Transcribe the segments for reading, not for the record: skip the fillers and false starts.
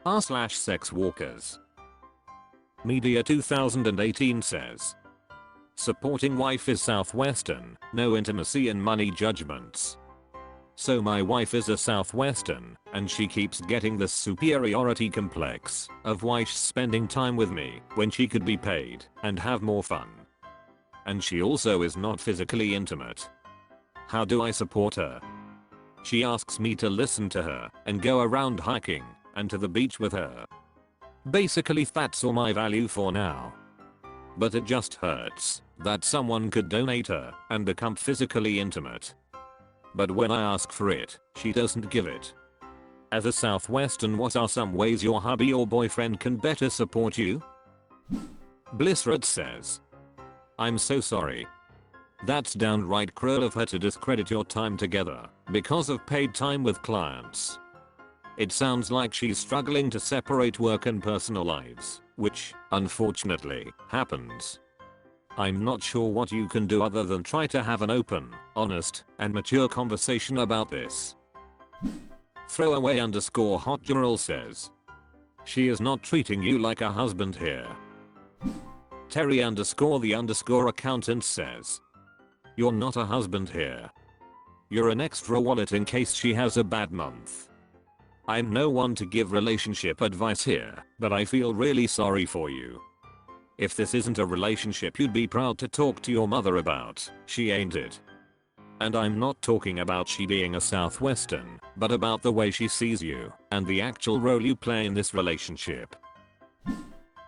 r/SexWorkers. Media 2018 says. Supporting wife is Southwestern, no intimacy and money judgments. So my wife is a Southwestern, and she keeps getting this superiority complex of why she's spending time with me when she could be paid and have more fun. And she also is not physically intimate. How do I support her? She asks me to listen to her and go around hiking and to the beach with her. Basically that's all my value for now. But it just hurts that someone could donate her and become physically intimate. But when I ask for it, she doesn't give it. As a Southwestern, what are some ways your hubby or boyfriend can better support you? Blissred says. I'm so sorry. That's downright cruel of her to discredit your time together because of paid time with clients. It sounds like she's struggling to separate work and personal lives, which, unfortunately, happens. I'm not sure what you can do other than try to have an open, honest, and mature conversation about this. Throwaway_hot girl says. She is not treating you like a husband here. Terry_the_accountant says. You're not a husband here. You're an extra wallet in case she has a bad month. I'm no one to give relationship advice here, but I feel really sorry for you. If this isn't a relationship you'd be proud to talk to your mother about, she ain't it. And I'm not talking about she being a Southwestern, but about the way she sees you and the actual role you play in this relationship.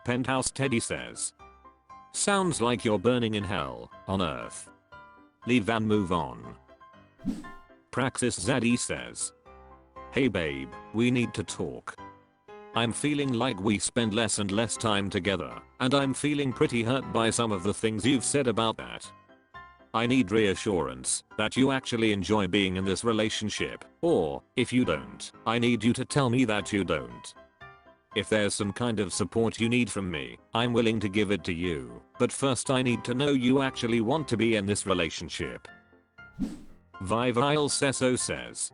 Penthouse Teddy says. Sounds like you're burning in hell on earth. Leave and move on. Praxis Zaddy says. Hey babe, we need to talk. I'm feeling like we spend less and less time together, and I'm feeling pretty hurt by some of the things you've said about that. I need reassurance that you actually enjoy being in this relationship, or, if you don't, I need you to tell me that you don't. If there's some kind of support you need from me, I'm willing to give it to you, but first I need to know you actually want to be in this relationship. Vivile Sesso says.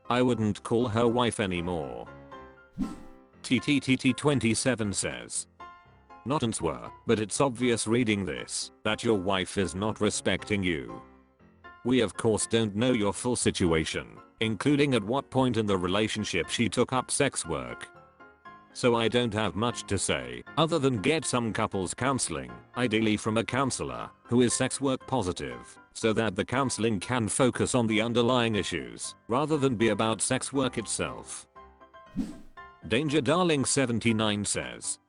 I wouldn't call her wife anymore. TTTT27 says. Not answer, but it's obvious reading this that your wife is not respecting you. We of course don't know your full situation, including at what point in the relationship she took up sex work. So I don't have much to say other than get some couples counseling, ideally from a counselor who is sex work positive, so that the counseling can focus on the underlying issues rather than be about sex work itself. Danger Darling 79 says.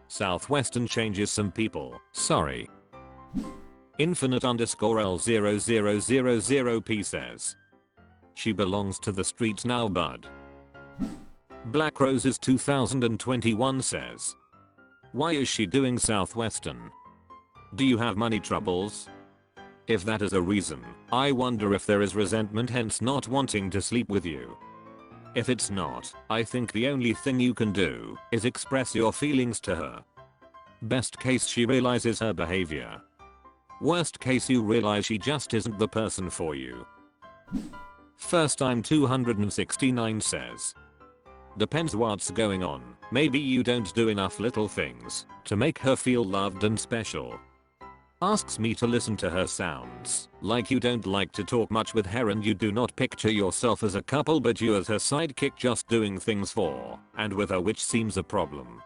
Southwestern changes some people, sorry. Infinite_L0000P says. She belongs to the streets now bud. Black Roses 2021 says. Why is she doing Southwestern? Do you have money troubles? If that is a reason, I wonder if there is resentment hence not wanting to sleep with you. If it's not, I think the only thing you can do is express your feelings to her. Best case she realizes her behavior. Worst case you realize she just isn't the person for you. First time 269 says. Depends what's going on, maybe you don't do enough little things to make her feel loved and special. Asks me to listen to her sounds like you don't like to talk much with her and you do not picture yourself as a couple but you as her sidekick just doing things for and with her, which seems a problem.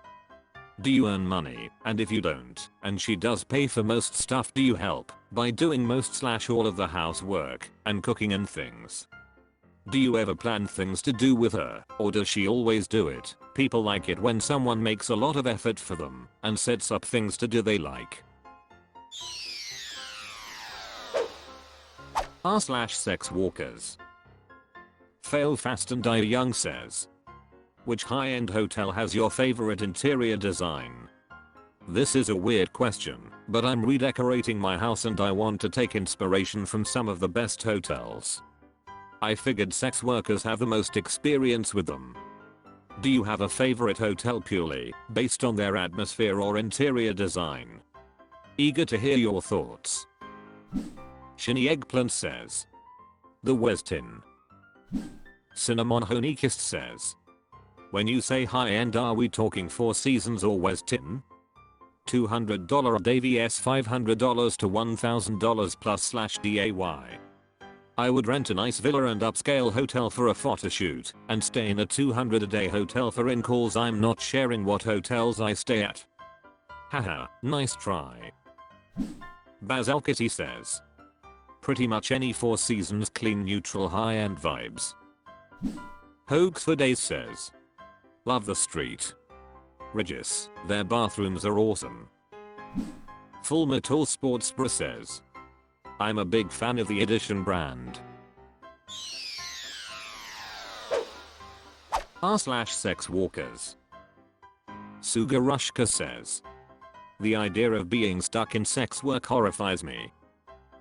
Do you earn money? And if you don't, and she does pay for most stuff, do you help by doing most/all of the housework and cooking and things? Do you ever plan things to do with her, or does she always do it? People like it when someone makes a lot of effort for them and sets up things to do they like. r/SexWorkers. Fail fast and die young says. Which high-end hotel has your favorite interior design? This is a weird question, but I'm redecorating my house and I want to take inspiration from some of the best hotels. I figured sex workers have the most experience with them. Do you have a favorite hotel purely based on their atmosphere or interior design? Eager to hear your thoughts. Shinny Eggplant says. The Westin. Cinnamon Honeykiss says. When you say high end, are we talking Four Seasons or Westin? $200 a day vs $500 to $1,000 plus / DAY. I would rent a nice villa and upscale hotel for a photo shoot and stay in a $200 a day hotel for in-calls. I'm not sharing what hotels I stay at. Haha, nice try. Bazalkity says. Pretty much any Four Seasons, clean, neutral, high-end vibes. Hoax for Days says. Love the street. Regis, their bathrooms are awesome. Full Metal Sports Bra says. I'm a big fan of the Edition brand. r/SexWorkers. Sugarushka says. The idea of being stuck in sex work horrifies me.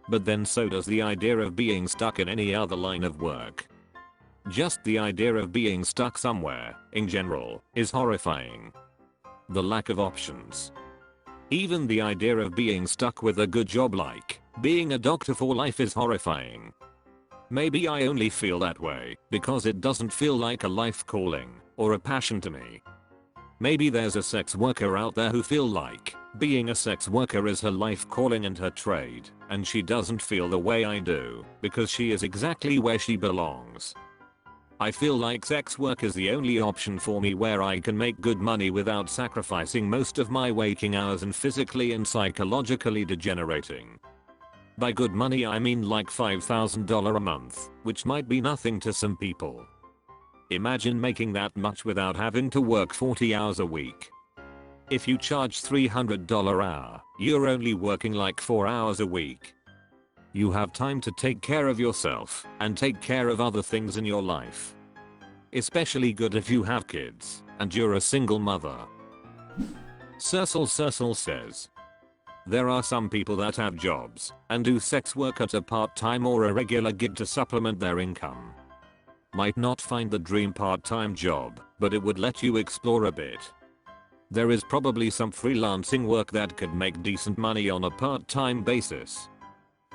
But then so does the idea of being stuck in any other line of work. Just the idea of being stuck somewhere, in general, is horrifying. The lack of options. Even the idea of being stuck with a good job like being a doctor for life is horrifying. Maybe I only feel that way because it doesn't feel like a life calling or a passion to me. Maybe there's a sex worker out there who feel like being a sex worker is her life calling and her trade, and she doesn't feel the way I do because she is exactly where she belongs. I feel like sex work is the only option for me where I can make good money without sacrificing most of my waking hours and physically and psychologically degenerating. By good money I mean like $5,000 a month, which might be nothing to some people. Imagine making that much without having to work 40 hours a week. If you charge $300 an hour, you're only working like 4 hours a week. You have time to take care of yourself and take care of other things in your life. Especially good if you have kids and you're a single mother. Cecil says. There are some people that have jobs and do sex work at a part-time or a regular gig to supplement their income. Might not find the dream part-time job, but it would let you explore a bit. There is probably some freelancing work that could make decent money on a part-time basis.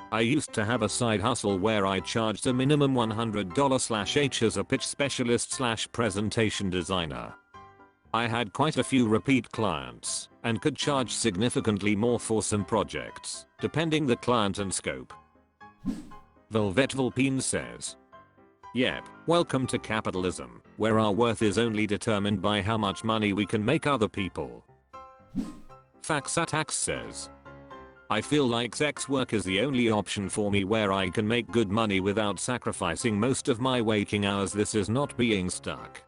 I used to have a side hustle where I charged a minimum $100/h as a pitch specialist/presentation designer. I had quite a few repeat clients and could charge significantly more for some projects, depending the client and scope. Velvet Volpine says. Yep, welcome to capitalism, where our worth is only determined by how much money we can make other people. Faxatax says. I feel like sex work is the only option for me where I can make good money without sacrificing most of my waking hours. This is not being stuck.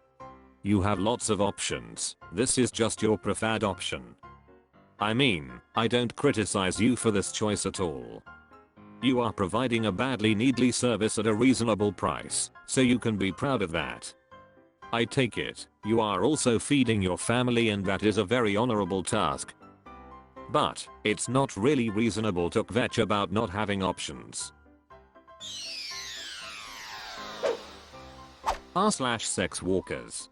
You have lots of options, this is just your preferred option. I mean, I don't criticize you for this choice at all. You are providing a badly needly service at a reasonable price, so you can be proud of that. I take it, you are also feeding your family and that is a very honorable task. But, it's not really reasonable to kvetch about not having options. r/SexWorkers.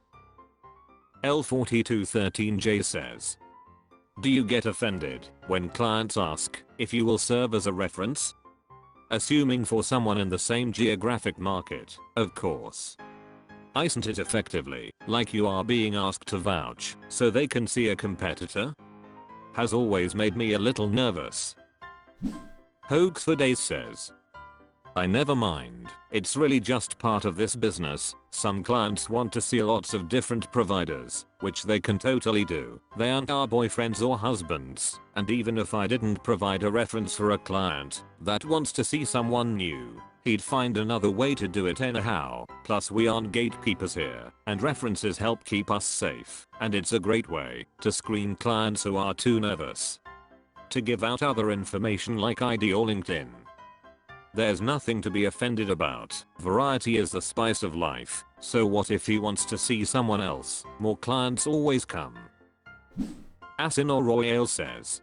L4213J says. Do you get offended when clients ask if you will serve as a reference? Assuming for someone in the same geographic market, of course. Isn't it effectively like you are being asked to vouch so they can see a competitor? Has always made me a little nervous. Hoax for Days says. I never mind, it's really just part of this business. Some clients want to see lots of different providers, which they can totally do. They aren't our boyfriends or husbands, and even if I didn't provide a reference for a client that wants to see someone new, he'd find another way to do it anyhow. Plus we aren't gatekeepers here, and references help keep us safe, and it's a great way to screen clients who are too nervous to give out other information like ID or LinkedIn. There's nothing to be offended about. Variety is the spice of life, so what if he wants to see someone else? More clients always come. Asinor Royale says.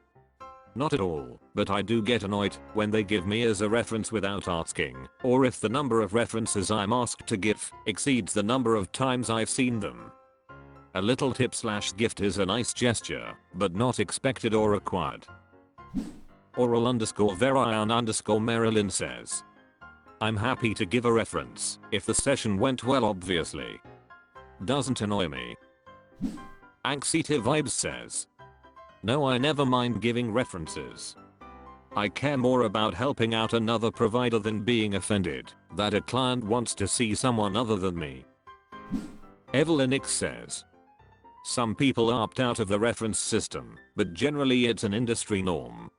Not at all, but I do get annoyed when they give me as a reference without asking, or if the number of references I'm asked to give exceeds the number of times I've seen them. A little tip/gift is a nice gesture, but not expected or required. Oral_Verion_Marilyn says. I'm happy to give a reference if the session went well, obviously. Doesn't annoy me. Anxiety Vibes says, no, I never mind giving references. I care more about helping out another provider than being offended that a client wants to see someone other than me. Evelyn X says, some people opt out of the reference system, but generally it's an industry norm.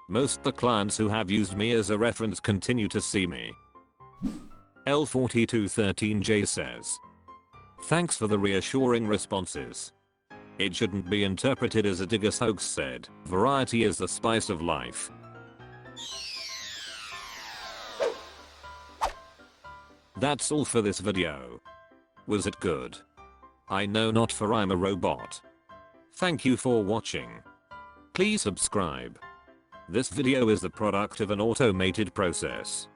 Most the clients who have used me as a reference continue to see me. L4213J says, thanks for the reassuring responses. It shouldn't be interpreted as a dig, as hoax said, variety is the spice of life. That's all for this video. Was it good? I know not, for I'm a robot. Thank you for watching. Please subscribe. This video is the product of an automated process.